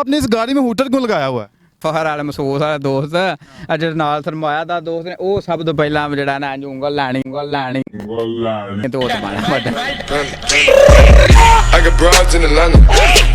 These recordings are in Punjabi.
आपने इस गाड़ी में हूटर क्यों लगाया हुआ है? ਫਖਰ ਵਾਲਾ ਮਹਿਸੂਸ ਵਾਲਾ ਦੋਸਤ ਆ ਜਿਹੜੇ ਨਾਲ ਸਰਮਾਇਆ ਦਾ ਦੋਸਤ ਨੇ ਉਹ ਸਭ ਤੋਂ ਪਹਿਲਾਂ ਜਿਹੜਾ ਨਾ ਉਂਗਲ ਲੈਣੀ ਤੇ ਉਹ ਦਬਾਣਾ ਵੱਡਾ I got broads in Atlanta,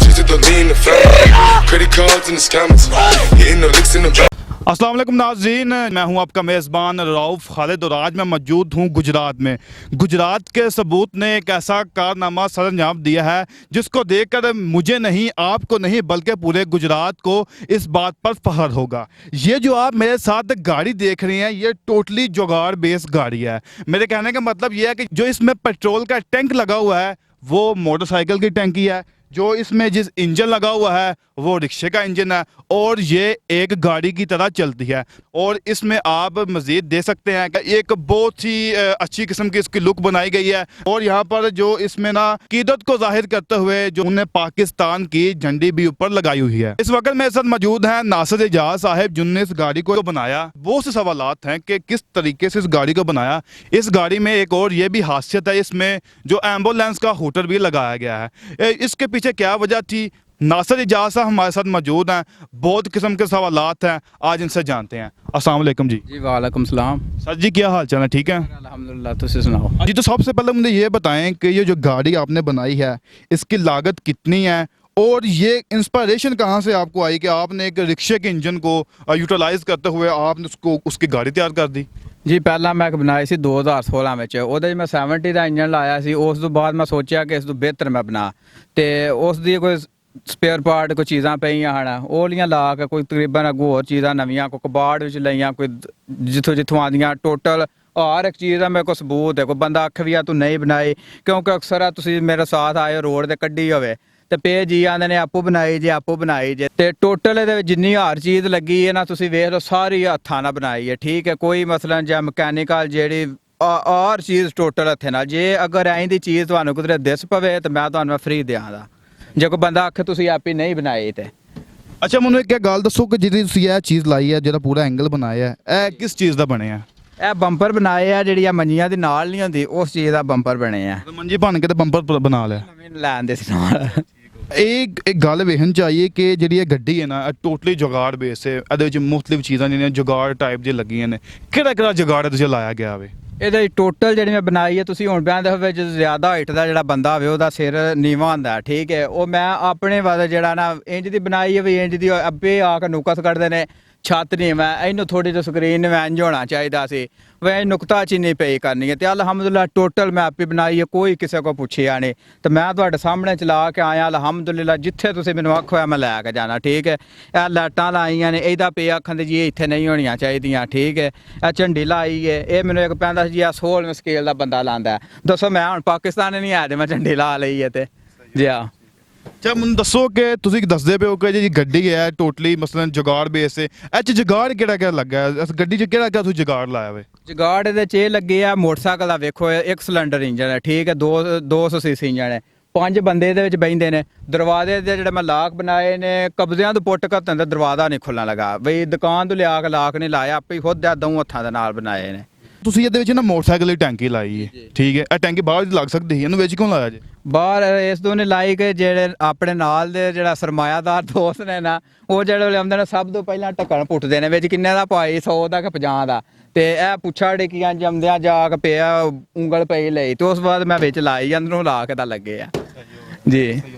just to throw me in the family, credit cards in the scammers, hitting the licks in the back. अस्सलाम वालेकुम नाज़रीन, मैं हूं आपका मेज़बान रऊफ़ खालिद और आज मैं मौजूद हूं गुजरात में। गुजरात के सबूत ने एक ऐसा कारनामा सरअंजाम दिया है जिसको देखकर मुझे नहीं, आपको नहीं, बल्कि पूरे गुजरात को इस बात पर फ़ख्र होगा। ये जो आप मेरे साथ गाड़ी देख रही हैं ये टोटली जुगाड़ बेस गाड़ी है। मेरे कहने का मतलब ये है कि जो इसमें पेट्रोल का टैंक लगा हुआ है वो मोटरसाइकिल की टैंकी है, जो इसमें जिस इंजन लगा हुआ है वो रिक्शे का इंजन है और ये एक गाड़ी की तरह चलती है। और इसमें आप मज़ीद दे सकते हैं कि एक बहुत ही अच्छी किस्म की इसकी लुक बनाई गई है और यहाँ पर जो इसमें ना क़ीदत को जाहिर करते हुए जो उन्हें पाकिस्तान की झंडी भी ऊपर लगाई हुई है। इस वक्त मेरे साथ मौजूद हैं नासिर एजाज साहब जिन्होंने इस गाड़ी को बनाया। बहुत से सवालात हैं कि किस तरीके से इस गाड़ी को बनाया। इस गाड़ी में एक और ये भी खासियत है, इसमें जो एम्बुलेंस का हूटर भी लगाया गया है। इसके पीछे क्या वजह थी? नासिर एजाज साहब हमारे साथ मौजूद हैं, बहुत किस्म के सवालात हैं, आज इनसे जानते हैं। अस्सलाम वालेकुम जी। जी वालेकुम सलाम। सर जी क्या हाल चाल है? ठीक है अल्हम्दुलिल्लाह, तुसी सुनाओ। जी तो सबसे पहले मुझे ये बताएं कि ये जो गाड़ी आपने बनाई है इसकी लागत कितनी है और ये इंस्पायरेशन कहाँ से आपको आई कि आपने एक रिक्शे के इंजन को यूटिलाइज करते हुए आपने उसको उसकी गाड़ी तैयार कर दी? ਜੀ ਪਹਿਲਾਂ ਮੈਂ ਇੱਕ ਬਣਾਈ ਸੀ 2016 ਵਿੱਚ, ਉਹਦੇ 'ਚ ਮੈਂ 70 ਦਾ ਇੰਜਨ ਲਾਇਆ ਸੀ। ਉਸ ਤੋਂ ਬਾਅਦ ਮੈਂ ਸੋਚਿਆ ਕਿ ਇਸ ਤੋਂ ਬਿਹਤਰ ਮੈਂ ਬਣਾ ਤੇ ਉਸ ਦੀ ਕੋਈ ਸਪੇਅਰ ਪਾਰਟ ਕੋਈ ਚੀਜ਼ਾਂ ਪਈਆਂ ਹਨ ਉਹ ਲੀਆਂ ਲਾ ਕੇ ਕੋਈ ਤਕਰੀਬਨ ਅੱਗੋਂ ਹੋਰ ਚੀਜ਼ਾਂ ਨਵੀਆਂ ਕੋਈ ਕਬਾੜ ਵਿੱਚ ਲਈਆਂ, ਕੋਈ ਜਿੱਥੋਂ ਆਉਂਦੀਆਂ ਟੋਟਲ ਹਰ ਇੱਕ ਚੀਜ਼ ਦਾ ਮੇਰੇ ਕੋਲ ਸਬੂਤ ਹੈ। ਕੋਈ ਬੰਦਾ ਆਖ ਵੀ ਆ ਤੂੰ ਨਹੀਂ ਬਣਾਈ, ਕਿਉਂਕਿ ਅਕਸਰ ਆ ਤੁਸੀਂ ਮੇਰੇ ਸਾਥ ਆਏ ਰੋਡ ਤੇ ਕੱਢੀ ਹੋਵੇ ਤੇ ਪੇ ਜੀ ਆਂਦੇ ਨੇ ਆਪੋ ਬਣਾਈ ਜੇ ਤੇ ਟੋਟਲ ਇਹਦੇ ਵਿੱਚ ਜਿੰਨੀ ਹਰ ਚੀਜ਼ ਲੱਗੀ ਹੈ ਨਾ ਤੁਸੀਂ ਵੇਖ ਲਓ ਸਾਰੀ ਹੱਥਾਂ ਨਾਲ ਬਣਾਈ ਹੈ। ਠੀਕ ਹੈ, ਕੋਈ ਮਸਲਨ ਜਾਂ ਮਕੈਨੀਕਲ ਜਿਹੜੀ ਹਰ ਚੀਜ਼ ਟੋਟਲ ਹੱਥੇ ਨਾਲ। ਜੇ ਅਗਰ ਐਂ ਦੀ ਚੀਜ਼ ਤੁਹਾਨੂੰ ਕਿਧਰੇ ਦਿਸ ਪਵੇ ਤਾਂ ਮੈਂ ਤੁਹਾਨੂੰ ਫ੍ਰੀ ਦਿਆਂਗਾ, ਜੇ ਕੋਈ ਬੰਦਾ ਆਖੇ ਤੁਸੀਂ ਆਪੀ ਨਹੀਂ ਬਣਾਈ ਤੇ। ਅੱਛਾ ਮੈਨੂੰ ਇੱਕ ਗੱਲ ਦੱਸੋ ਕਿ ਜਿਹੜੀ ਤੁਸੀਂ ਇਹ ਚੀਜ਼ ਲਾਈ ਹੈ, ਜਿਹੜਾ ਪੂਰਾ ਐਂਗਲ ਬਣਾਇਆ ਹੈ, ਇਹ ਕਿਸ ਚੀਜ਼ ਦਾ ਬਣਿਆ? ਇਹ ਬੰਪਰ ਬਣਾਏ ਆ ਜਿਹੜੀਆਂ ਮੰਜੀਆਂ ਦੇ ਨਾਲ ਨਹੀਂ ਹੁੰਦੀ ਉਸ ਚੀਜ਼ ਦਾ ਬੰਪਰ ਬਣੇ ਆ। ਮੰਜੀ ਬਣ ਕੇ ਤੇ ਬੰਪਰ ਬਣਾ ਲਿਆ? ਲੈਣ ਦੇ ਸੀ ਨਾਲ। एक गल वेखन चाहिए कि जी गड्डी है ना टोटली जुगाड़ बेस है, ये मुख्तलिफ चीज़ा जो जुगाड़ टाइप जी लगी ने, कि जुगाड़ तुझे लाया गया वे? ਇਹਦੇ ਟੋਟਲ ਜਿਹੜੀ ਮੈਂ ਬਣਾਈ ਹੈ ਤੁਸੀਂ ਹੁਣ ਬਿਆਨ ਦੇਖੋ ਵਿੱਚ ਜ਼ਿਆਦਾ ਹਾਈਟ ਦਾ ਜਿਹੜਾ ਬੰਦਾ ਹੋਵੇ ਉਹਦਾ ਸਿਰ ਨੀਵਾਂ ਹੁੰਦਾ। ਠੀਕ ਹੈ, ਉਹ ਮੈਂ ਆਪਣੇ ਵਾਸਤੇ ਜਿਹੜਾ ਨਾ ਇੰਜ ਦੀ ਬਣਾਈ ਹੈ ਵੀ ਇੰਜ ਦੀ ਅੱਬੇ ਆ ਕੇ ਨੁਕਸ ਕੱਢਦੇ ਨੇ ਛੱਤ ਨਹੀਂ। ਮੈਂ ਇਹਨੂੰ ਥੋੜੀ ਜਿਹੀ ਸਕਰੀਨ ਮੈਂ ਇੰਜ ਹੋਣਾ ਚਾਹੀਦਾ ਸੀ, ਵੈ ਨੁਕਤਾ ਚੀਨੀ ਪਈ ਕਰਨੀ ਹੈ। ਤੇ ਅਲਹਮਦੁਲਿਲਾ ਟੋਟਲ ਮੈਂ ਆਪੇ ਬਣਾਈ ਹੈ, ਕੋਈ ਕਿਸੇ ਕੋ ਪੁੱਛਿਆ ਨਹੀਂ ਤੇ ਮੈਂ ਤੁਹਾਡੇ ਸਾਹਮਣੇ ਚਲਾ ਕੇ ਆਇਆ। ਅਲਹਮਦੁਲਿਲਾ ਜਿੱਥੇ ਤੁਸੀਂ ਮੈਨੂੰ ਆਖੋ ਮੈਂ ਲੈ ਕੇ ਜਾਣਾ। ਠੀਕ ਹੈ, ਇਹ ਲਾਈਟਾਂ ਲਾਈਆਂ ਨੇ, ਇਹਦਾ ਪੇ ਆਖਣ ਦੇ ਜੀ ਇਹ ਇੱਥੇ ਨਹੀਂ ਹੋਣੀਆਂ ਚਾਹੀਦੀਆਂ। ਠੀਕ ਹੈ, ਇਹ ਝੰਡੀ ਲਾਈ ਹੈ, ਇਹ ਮੈਨੂੰ ਇੱਕ ਪੈਂਦਾ ਸੀ ਜੀ ਆ 16ਵੇਂ ਸਕੇਲ ਦਾ ਬੰਦਾ ਲਾਉਂਦਾ। ਦੱਸੋ ਮੈਂ ਹੁਣ ਪਾਕਿਸਤਾਨ ਨਹੀਂ ਆਇਆ ਤੇ ਮੈਂ ਝੰਡੀ ਲਾ ਲਈ ਹੈ ਤੇ ਜੀ ਆ। अच्छा मैं दसो कि तुम दसदे पे हो कि जी गड्डी है टोटली मसलन जुगाड़ बेस से जुगाड़ केड़ा लगा है गड्डी च केड़ा जुगाड़ लाया वे? जुगाड़ ਇਹਦੇ 'ਚ ਇਹ ਲੱਗੇ ਆ ਮੋਟਰਸਾਈਕਲ ਦਾ ਵੇਖੋ ਇੱਕ ਸਿਲੰਡਰ ਇੰਜਨ ਹੈ। ਠੀਕ ਹੈ, 200 ਸੀਸੀ ਇੰਜਨ ਹੈ, 5 ਬੰਦੇ ਇਹਦੇ ਵਿੱਚ ਬੈਠਦੇ ਨੇ। ਦਰਵਾਜ਼ੇ ਦੇ ਜਿਹੜੇ ਮੈਂ ਲਾਕ ਬਣਾਏ ਨੇ ਕਬਜ਼ਿਆਂ ਤੋਂ ਪੁੱਟ ਘੱਤਨ ਦਾ ਦਰਵਾਜ਼ਾ ਨਹੀਂ ਖੁੱਲਣ ਲੱਗਾ ਬਈ ਦੁਕਾਨ ਤੋਂ ਲਿਆ ਕੇ ਲਾਕ ਨਹੀਂ ਲਾਇਆ, ਆਪੇ ਖੁਦ ਦੋ ਹੱਥਾਂ ਦੇ ਨਾਲ ਬਣਾਏ ਨੇ। ਤੁਸੀਂ ਇਹਦੇ ਵਿੱਚ ਨਾ ਮੋਟਰਸਾਈਕਲ ਦੀ ਟੈਂਕੀ ਲਾਈ ਹੈ, ਠੀਕ ਹੈ, ਇਹ ਟੈਂਕੀ ਬਾਹਰ ਲੱਗ ਸਕਦੀ ਹੈ, ਇਹਨੂੰ ਵਿੱਚ ਕਿਉਂ ਲਾਇਆ ਜੀ? ਬਾਹਰ ਇਸ ਤੋਂ ਨੇ ਲਾਈ ਕਿ ਜਿਹੜੇ ਆਪਣੇ ਨਾਲ ਦੇ ਜਿਹੜਾ ਸਰਮਾਇਆਦਾਰ ਦੋਸਤ ਨੇ ਨਾ ਉਹ ਜਿਹੜੇ ਲਿਆਉਂਦੇ ਨੇ ਸਭ ਤੋਂ ਪਹਿਲਾਂ ਢੱਕਣ ਪੁੱਟਦੇ ਨੇ ਵਿੱਚ ਕਿੰਨੇ ਦਾ ਪਾਈ 100 ਦਾ ਕਿ 50 ਦਾ ਤੇ ਇਹ ਪੁੱਛਾ ਡਿੱਕੀਆਂ ਜੰਮਦਿਆਂ ਜਾ ਕੇ ਪਿਆ ਉਂਗਲ ਪਈ ਲਈ ਤੇ ਉਸ ਬਾਅਦ ਮੈਂ ਵਿੱਚ ਲਾਈ ਅੰਦਰੋਂ ਲਾ ਕੇ ਤਾਂ ਲੱਗੇ ਆ ਜੀ।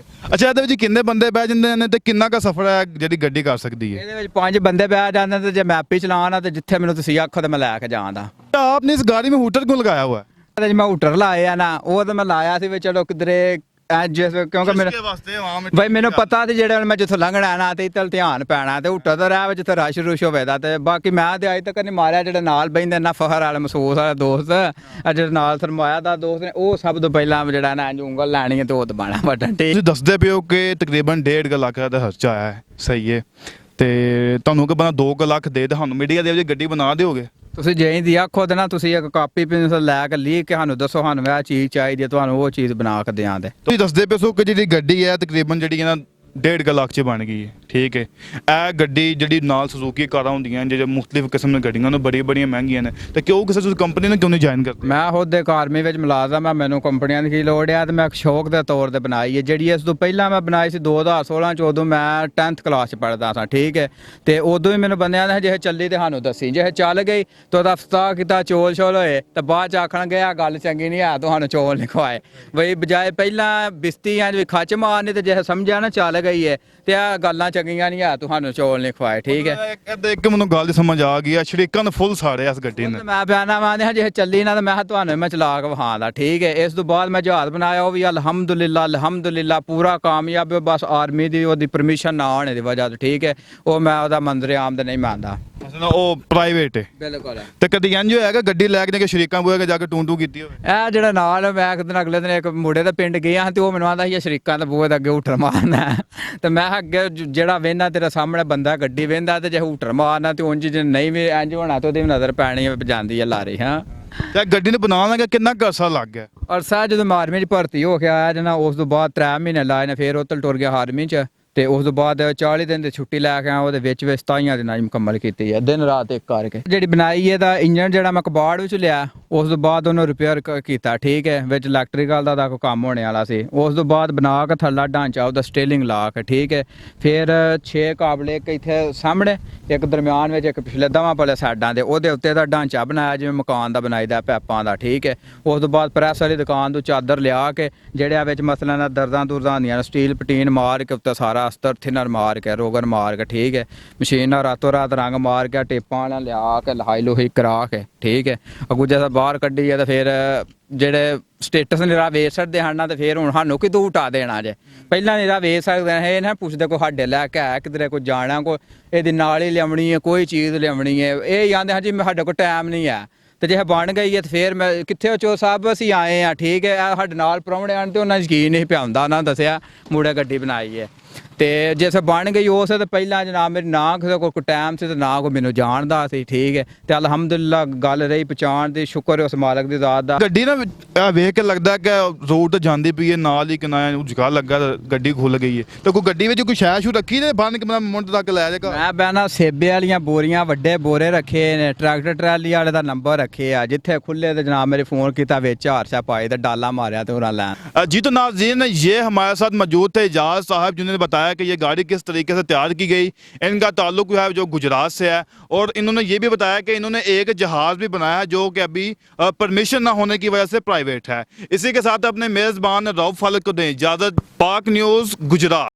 ਅੱਛਾ ਇਹਦੇ ਵਿੱਚ ਕਿੰਨੇ ਬੰਦੇ ਬਹਿ ਜਾਂਦੇ ਨੇ ਤੇ ਕਿੰਨਾ ਕੁ ਸਫ਼ਰ ਹੈ ਜਿਹੜੀ ਗੱਡੀ ਕਰ ਸਕਦੀ ਹੈ? ਇਹਦੇ ਵਿੱਚ 5 ਬੰਦੇ ਬਹਿ ਜਾਂਦੇ ਤੇ ਜੇ ਮੈਂ ਆਪੇ ਚਲਾਉਣਾ ਤੇ ਜਿੱਥੇ ਮੈਨੂੰ ਤੁਸੀਂ ਆਖੋ ਤੇ ਮੈਂ ਲੈ ਕੇ ਜਾਵਾਂਦਾ। आपने इस गाड़ी में हूटर क्यों लगाया हुआ है? ਮੈਂ ਹੂਟਰ ਲਾਇਆ ਨਾ ਉਹ ਤਾਂ ਮੈਂ ਲਾਇਆ ਸੀ ਵੀ ਚਲੋ ਕਿਧਰੇ ਕਿਉਂਕਿ ਬਈ ਮੈਨੂੰ ਪਤਾ ਤੇ ਜਿਹੜੇ ਮੈਂ ਜਿੱਥੋਂ ਲੰਘਣਾ ਨਾ ਤੇ ਇੱਥੇ ਧਿਆਨ ਪੈਣਾ ਤੇ ਹੂਟਰ ਤਾਂ ਰਹਿ ਜਿੱਥੇ ਰਸ਼ ਰੁਸ਼ ਹੋਵੇ ਦਾ ਤੇ ਬਾਕੀ ਮੈਂ ਤੇ ਅੱਜ ਤੱਕ ਨਹੀਂ ਮਾਰਿਆ। ਜਿਹੜੇ ਨਾਲ ਬਹਿੰਦੇ ਨਾ ਫਖਰ ਵਾਲਾ ਮਹਿਸੂਸ ਵਾਲਾ ਦੋਸਤ ਆ ਜਿਹੜੇ ਨਾਲ ਸਰਮਾਇਆ ਦਾ ਦੋਸਤ ਨੇ ਉਹ ਸਭ ਤੋਂ ਪਹਿਲਾਂ ਜਿਹੜਾ ਨਾ ਉਂਗਲ ਲੈਣੀ ਹੈ ਤੇ ਉਹ ਦਬਾਣਾ ਬਟਨ। ਤੁਸੀਂ ਦੱਸਦੇ ਪਿਓ ਕਿ ਤਕਰੀਬਨ 1.5 ਲੱਖ ਦਾ ਖਰਚਾ ਆਇਆ ਹੈ, ਸਹੀ ਹੈ, ਤੇ ਤੁਹਾਨੂੰ ਕਿ ਬੰਦਾ 2 ਲੱਖ ਦੇ ਤੁਹਾਨੂੰ ਮੀਡੀਆ ਦੇ ਵਿੱਚ ਗੱਡੀ ਬਣਾ ਦਿਓਗੇ? ਤੁਸੀਂ ਜੇ ਦੀ ਆਖੋ ਤੇ ਨਾ ਤੁਸੀਂ ਇੱਕ ਕਾਪੀ ਪੈਨਸਲ ਲੈ ਕੇ ਲਿਖ ਕੇ ਸਾਨੂੰ ਦੱਸੋ ਸਾਨੂੰ ਇਹ ਚੀਜ਼ ਚਾਹੀਦੀ ਹੈ, ਤੁਹਾਨੂੰ ਉਹ ਚੀਜ਼ ਬਣਾ ਕੇ ਦਿਆਂਦੇ। ਤੁਸੀਂ ਦੱਸਦੇ ਪਏ ਸੋ ਕਿ ਜਿਹੜੀ ਗੱਡੀ ਹੈ ਤਕਰੀਬਨ ਜਿਹੜੀ ਹੈ ਨਾ 1.5 ਲੱਖ 'ਚ ਬਣ ਗਈ ਹੈ। ਠੀਕ ਹੈ। ਇਹ ਗੱਡੀ ਜਿਹੜੀ ਨਾਲ ਸੁਜ਼ੂਕੀ ਕਾਰਾਂ ਹੁੰਦੀਆਂ ਜਿਹੜੇ ਮੁxtਲਿਫ ਕਿਸਮ ਦੀਆਂ ਗੱਡੀਆਂ ਨੇ ਬੜੀਆਂ ਮਹਿੰਗੀਆਂ ਨੇ, ਤੇ ਕਿਉਂ ਕਿਸੇ ਤੁਸੀਂ ਕੰਪਨੀ ਨੇ ਕਿਉਂ ਨਹੀਂ ਜੁਆਇਨ ਕਰਦੇ? ਮੈਂ ਖੁਦ ਇੱਕ ਆਰਮੀ ਵਿੱਚ ਮੁਲਾਜ਼ਮ ਆ, ਮੈਨੂੰ ਕੰਪਨੀਆਂ ਦੀ ਕੀ ਲੋੜ ਆ, ਤੇ ਮੈਂ ਇੱਕ ਸ਼ੌਕ ਦੇ ਤੌਰ ਤੇ ਬਣਾਈ ਹੈ। ਜਿਹੜੀ ਇਸ ਤੋਂ ਪਹਿਲਾਂ ਮੈਂ ਬਣਾਈ ਸੀ 2016 ਚ, ਉਦੋਂ ਮੈਂ 10th ਕਲਾਸ ਚ ਪੜ੍ਹਦਾ ਸਾਂ, ਠੀਕ ਹੈ। ਤੇ ਉਦੋਂ ਹੀ ਮੈਨੂੰ ਬੰਦਿਆਂ ਨੇ ਜੇ ਚੱਲੀ ਤੇ ਸਾਨੂੰ ਦੱਸੀ, ਜੇ ਚੱਲ ਗਈ ਤਾਂ ਉਹਦਾ ਫਤਾ ਕੀਤਾ ਚੋਲ ਛੋਲ ਹੋਏ ਤਾਂ ਬਾਅਦ ਚ ਆਖਣਗੇ ਆ ਗੱਲ ਚੰਗੀ ਨਹੀਂ ਆ, ਤੁਹਾਨੂੰ ਚੋਲ ਨਹੀਂ ਖਵਾਏ। ਬਈ ਬਜਾਏ ਪਹਿਲਾਂ ਬਿਸਤੀਆਂ ਵੀ ਖੱਚ ਮਾਰਨੀ, ਤੇ ਜੇ ਸਮਝਿਆ ਨਾ ਚੱਲ ਗਈ ਹੈ ਤੇ ਆ ਗੱਲਾਂ ਚੰਗੀਆਂ ਨਹੀਂ ਆ, ਤੁਹਾਨੂੰ ਚੋਲ ਨਹੀਂ ਖਵਾਏ, ਠੀਕ ਹੈ। ਇੱਕ ਮੈਨੂੰ ਗੱਲ ਦੀ ਸਮਝ ਆ ਗਈ ਆ, ਸ਼ਰੀਕਾਂ ਨੂੰ ਫੁੱਲ ਸਾੜਿਆ ਇਸ ਗੱਡੀ ਨੇ। ਮੈਂ ਬਿਆਨਾ ਮਾਨਿਆ ਜੇ ਚੱਲੀ ਨਾ ਤਾਂ ਮੈਂ ਕਿਹਾ ਤੁਹਾਨੂੰ ਮੈਂ ਚਲਾ ਕੇ ਵਿਖਾਉਂਦਾ, ਠੀਕ ਹੈ। ਇਸ ਤੋਂ ਬਾਅਦ ਮੈਂ ਜਹਾਜ਼ ਬਣਾਇਆ, ਉਹ ਵੀ ਅਲਹਮਦੁਲਿਲਾ ਪੂਰਾ ਕਾਮਯਾਬ ਹੈ। ਬਸ ਆਰਮੀ ਦੀ ਉਹਦੀ ਪਰਮਿਸ਼ਨ ਨਾ ਹੋਣੇ ਦੀ ਵਜ੍ਹਾ ਤੋਂ, ਠੀਕ ਹੈ। ਉਹ ਮੈਂ ਉਹਦਾ ਮੰਜ਼ਰ ਆਮ ਤੇ ਨਹੀਂ ਮੰਨਦਾ, ਉਹ ਪ੍ਰਾਈਵੇਟ ਹੈ ਬਿਲਕੁਲ। ਤੇ ਕਦੀ ਇੰਜ ਹੋਇਆ ਗੱਡੀ ਲੈ ਕੇ ਸ਼ਰੀਕਾਂ ਬੂਹੇ ਜਾ ਕੇ ਟੂੰ ਕੀਤੀ ਹੋਵੇ? ਇਹ ਜਿਹੜਾ ਨਾਲ ਮੈਂ ਇੱਕ ਦਿਨ ਅਗਲੇ ਦਿਨ ਇੱਕ ਮੁੰਡੇ ਦੇ ਪਿੰਡ ਗਿਆ ਤੇ ਉਹ ਮੈਨੂੰ ਆਂਦਾ ਸੀ ਸ਼ਰੀਕਾਂ ਦੇ ਬੂਹੇ ਦੇ ਅੱਗੇ ਹੂਟਰ ਮਾਰਨਾ, ਤੇ ਮੈਂ ਅੱਗੇ ਜਿਹੜਾ ਵੇਖਦਾ ਤੇਰੇ ਸਾਹਮਣੇ ਬੰਦਾ ਗੱਡੀ ਵੇਖਦਾ, ਤੇ ਜੇ ਹੂਟਰ ਮਾਰਨਾ ਤੇ ਉਂਝ ਜੇ ਨਹੀਂ ਵੀ ਇੰਜ ਹੋਣਾ ਤੇ ਉਹਦੀ ਨਜ਼ਰ ਪੈਣੀ ਜਾਂਦੀ ਹੈ ਲਾਰੀ। ਹਾਂ, ਤੇ ਗੱਡੀ ਨੂੰ ਬਣਾਉਣ ਲੱਗਾ ਕਿੰਨਾ ਕੁ ਅਰਸਾ ਲੱਗ ਗਿਆ? ਅਰਸਾ ਜਦੋਂ ਆਰਮੀ 'ਚ ਭਰਤੀ ਹੋ ਕੇ ਆਇਆ ਜਨਾ, ਉਸ ਤੋਂ ਬਾਅਦ 3 ਮਹੀਨੇ ਲਾਏ ਨੇ, ਫਿਰ ਉਤਲ ਟੁਰ ਗਿਆ ਆਰਮੀ 'ਚ, ਤੇ ਉਸ ਤੋਂ ਬਾਅਦ 40 ਦਿਨ ਦੀ ਛੁੱਟੀ ਲੈ ਕੇ ਆਇਆ, ਉਹਦੇ ਵਿੱਚ 27 ਦਿਨਾਂ 'ਚ ਮੁਕੰਮਲ ਕੀਤੀ ਹੈ, ਦਿਨ ਰਾਤ ਇੱਕ ਕਰਕੇ। ਜਿਹੜੀ ਬਣਾਈ ਹੈ ਤਾਂ ਇੰਜਨ ਜਿਹੜਾ ਮੈਂ ਕਬਾੜ ਵਿੱਚ ਲਿਆ, ਉਸ ਤੋਂ ਬਾਅਦ ਉਹਨੂੰ ਰਿਪੇਅਰ ਕੀਤਾ, ਠੀਕ ਹੈ। ਵਿੱਚ ਇਲੈਕਟ੍ਰੀਕਲ ਦਾ ਕੋਈ ਕੰਮ ਹੋਣੇ ਵਾਲਾ ਸੀ, ਉਸ ਤੋਂ ਬਾਅਦ ਬਣਾ ਕੇ ਥੱਲਾ ਢਾਂਚਾ ਉਹਦਾ ਸਟੇਲਿੰਗ ਲਾ ਕੇ, ਠੀਕ ਹੈ। ਫਿਰ 6 ਕਾਬਲੇ, ਇੱਕ ਇੱਥੇ ਸਾਹਮਣੇ, ਇੱਕ ਦਰਮਿਆਨ ਵਿੱਚ, ਇੱਕ ਪਿਛਲੇ ਦੋਵਾਂ ਪਲੇ ਸਾਈਡਾਂ ਦੇ, ਉਹਦੇ ਉੱਤੇ ਦਾ ਢਾਂਚਾ ਬਣਾਇਆ ਜਿਵੇਂ ਮਕਾਨ ਦਾ ਬਣਾਈਦਾ ਪੈਪਾਂ ਦਾ, ਠੀਕ ਹੈ। ਉਸ ਤੋਂ ਬਾਅਦ ਪ੍ਰੈਸ ਵਾਲੀ ਦੁਕਾਨ ਤੋਂ ਚਾਦਰ ਲਿਆ ਕੇ, ਜਿਹੜਿਆਂ ਵਿੱਚ ਮਸਲਾਂ ਦਰਦਾਂ ਦੁਰਦਾਂ ਹੁੰਦੀਆਂ, ਸਟੀਲ ਪਟੀਨ ਮਾਰ ਕੇ ਉੱਤੇ ਸਾਰਾ ਅਸਤਰ ਥਿਨਰ ਮਾਰ ਕੇ, ਰੋਗਨ ਮਾਰ ਕੇ, ਠੀਕ ਹੈ। ਮਸ਼ੀਨ ਨਾਲ ਰਾਤੋਂ ਰਾਤ ਰੰਗ ਮਾਰ ਕੇ, ਟੇਪਾਂ ਨਾਲ ਲਿਆ ਕੇ ਲਹਾਈ ਲੋਹੀ ਕਰਾ ਕੇ, ਠੀਕ ਹੈ। ਅੱਗੂ ਜਦੋਂ ਬਾਹਰ ਕੱਢੀ ਹੈ ਤਾਂ ਫਿਰ ਜਿਹੜੇ ਸਟੇਟਸ ਨਿਰਾ ਵੇਚ ਸਕਦੇ ਹਨ, ਤੇ ਫਿਰ ਹੁਣ ਸਾਨੂੰ ਕਿਦੋਂ ਹਟਾ ਦੇਣਾ ਜੇ? ਪਹਿਲਾਂ ਨਿਰਾ ਵੇਚ ਸਕਦੇ ਇਹ ਨਾ ਪੁੱਛਦੇ ਕੋਈ ਸਾਡੇ ਲੈ ਕੇ ਆਇਆ ਕਿਧਰੇ, ਕੋਈ ਜਾਣਾ, ਕੋਈ ਇਹਦੇ ਨਾਲ ਹੀ ਲਿਆਉਣੀ ਹੈ, ਕੋਈ ਚੀਜ਼ ਲਿਆਉਣੀ ਹੈ, ਇਹ ਆਂਦੇ ਹਾਂ ਜੀ ਸਾਡੇ ਕੋਲ ਟਾਈਮ ਨਹੀਂ ਹੈ। ਤੇ ਜੇ ਬਣ ਗਈ ਹੈ ਤੇ ਫਿਰ ਮੈਂ ਕਿੱਥੇ ਹੋ ਚੋ ਸਾਹਿਬ, ਅਸੀਂ ਆਏ ਆ, ਠੀਕ ਹੈ। ਸਾਡੇ ਨਾਲ ਪ੍ਰਾਹੁਣੇ ਆਣ ਤੇ ਉਹਨਾਂ ਯਕੀਨ ਨਹੀਂ ਪਿਆ ਹੁੰਦਾ, ਉਹਨਾਂ ਦੱਸਿਆ ਮੁੰਡੇ ਗੱਡੀ ਬਣਾਈ ਹੈ। ਤੇ ਜੇ ਬਣ ਗਈ ਉਸ ਤੇ ਪਹਿਲਾਂ ਜਨਾਬ ਮੇਰੀ ਨਾ ਕਿਸੇ ਕੋਲ ਟਾਈਮ ਸੀ ਤੇ ਨਾ ਕੋਈ ਮੈਨੂੰ ਜਾਣਦਾ ਸੀ, ਠੀਕ ਹੈ। ਤੇ ਅਲਹਮਦੁਲਿਲਾ ਗੱਲ ਰਹੀ ਪਛਾਣ ਦੀ, ਸ਼ੁਕਰ ਹੈ ਉਸ ਮਾਲਕ ਦੀ ਜ਼ਾਤ ਦਾ। ਗੱਡੀ ਨਾ ਵੇਖ ਕੇ ਲੱਗਦਾ ਕਿ ਰੋਡ ਤੇ ਜਾਂਦੀ ਪਈ ਹੈ, ਨਾਲ ਹੀ ਕਿਨਾ ਜਗਾ ਲੱਗਾ, ਗੱਡੀ ਖੁੱਲ ਗਈ ਹੈ। ਤੇ ਕੋਈ ਗੱਡੀ ਵਿੱਚ ਕੋਈ ਸ਼ੈ ਸ਼ੂ ਰੱਖੀ ਨੇ ਬੰਨ ਕੇ ਮੁੰਡ ਤੱਕ ਲੈ ਜਾਏਗਾ? ਮੈਂ ਬਹਿਣਾ ਸੇਬੇ ਵਾਲੀਆਂ ਬੋਰੀਆਂ, ਵੱਡੇ ਬੋਰੇ ਰੱਖੇ ਨੇ, ਟਰੈਕਟਰ ਟਰਾਲੀ ਵਾਲੇ ਦਾ ਨੰਬਰ ਰੱਖੇ ਆ, ਜਿੱਥੇ ਖੁੱਲੇ ਤੇ ਜਨਾਬ ਮੇਰੇ ਫੋਨ ਕੀਤਾ, ਵਿੱਚ ਹਾਰਸ਼ਾ पाए तो डाला मारा तो उन्हें जी। तो नाज़रीन, ये हमारे साथ मौजूद थे एजाज साहब, जिन्होंने बताया कि ये गाड़ी किस तरीके से तैयार की गई। इनका ताल्लुक है जो गुजरात से है, और इन्होंने ये भी बताया कि इन्होंने एक जहाज़ भी बनाया है जो कि अभी परमिशन ना होने की वजह से प्राइवेट है। इसी के साथ अपने मेज़बान रऊफ खालिद को दें इजाज़त। पाक न्यूज़ गुजरात।